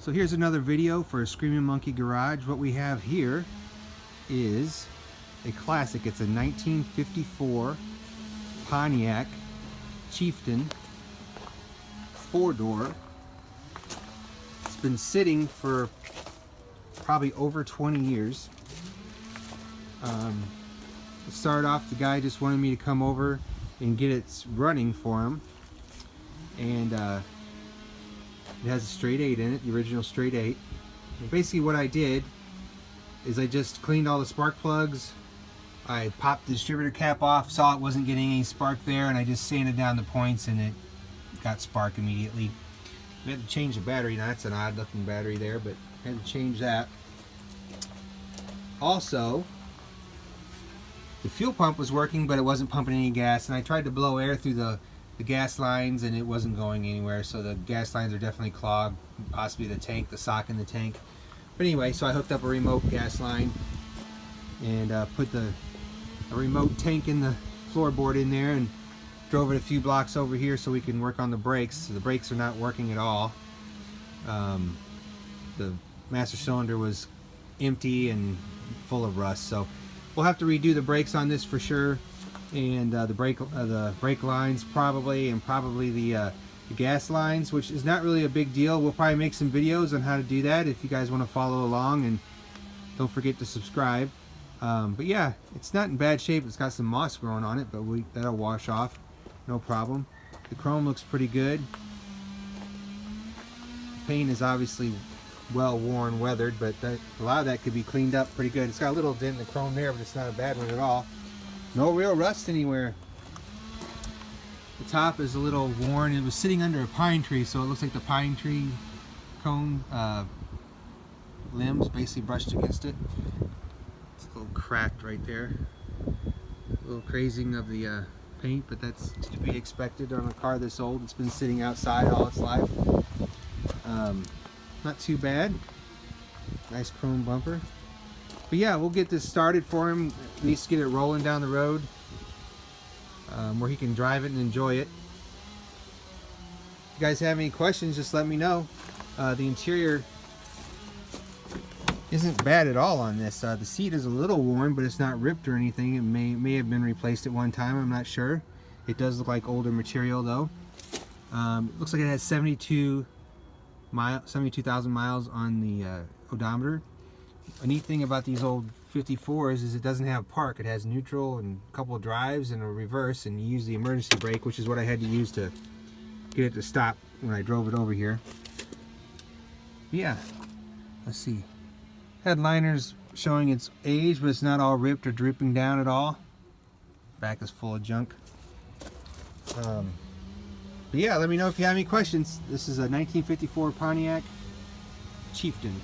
So here's another video for Screamin' Monkey Garage. What we have here is a classic. It's a 1954 Pontiac Chieftain 4-door. It's been sitting for probably over 20 years. To start off, the guy just wanted me to come over and get it running for him. And it has a straight 8 in it, the original straight 8. And basically what I did is I just cleaned all the spark plugs. I popped the distributor cap off, saw it wasn't getting any spark there, and I just sanded down the points and it got spark immediately. I had to change the battery. Now that's an odd looking battery there, but I had to change that. Also, the fuel pump was working, but it wasn't pumping any gas, and I tried to blow air through the gas lines and it wasn't going anywhere, so the gas lines are definitely clogged, possibly the tank, the sock in the tank. But anyway, so I hooked up a remote gas line and put a remote tank in the floorboard in there and drove it a few blocks over here so we can work on the brakes. So the brakes are not working at all. The master cylinder was empty and full of rust, so we'll have to redo the brakes on this for sure, and the brake lines probably, and probably the gas lines, which is not really a big deal. We'll probably make some videos on how to do that if you guys want to follow along, and don't forget to subscribe. But yeah, it's not in bad shape. It's got some moss growing on it, but that'll wash off, no problem. The chrome looks pretty good. The paint is obviously well worn, weathered, but a lot of that could be cleaned up pretty good. It's got a little dent in the chrome there, but it's not a bad one at all. No real rust anywhere. The top is a little worn. It was sitting under a pine tree, so it looks like the pine tree cone limbs basically brushed against it. It's a little cracked right there. A little crazing of the paint, but that's to be expected on a car this old. It's been sitting outside all its life. Not too bad. Nice chrome bumper. But yeah, we'll get this started for him, at least get it rolling down the road where he can drive it and enjoy it. If you guys have any questions, just let me know. The interior isn't bad at all on this. The seat is a little worn, but it's not ripped or anything. It may have been replaced at one time, I'm not sure. It does look like older material though. It looks like it has 72,000 miles on the odometer. A neat thing about these old 54s is it doesn't have park. It has neutral and a couple of drives and a reverse, and you use the emergency brake, which is what I had to use to get it to stop when I drove it over here. Yeah, let's see. Headliner's showing its age, but it's not all ripped or dripping down at all. Back is full of junk. But yeah, let me know if you have any questions. This is a 1954 Pontiac Chieftain.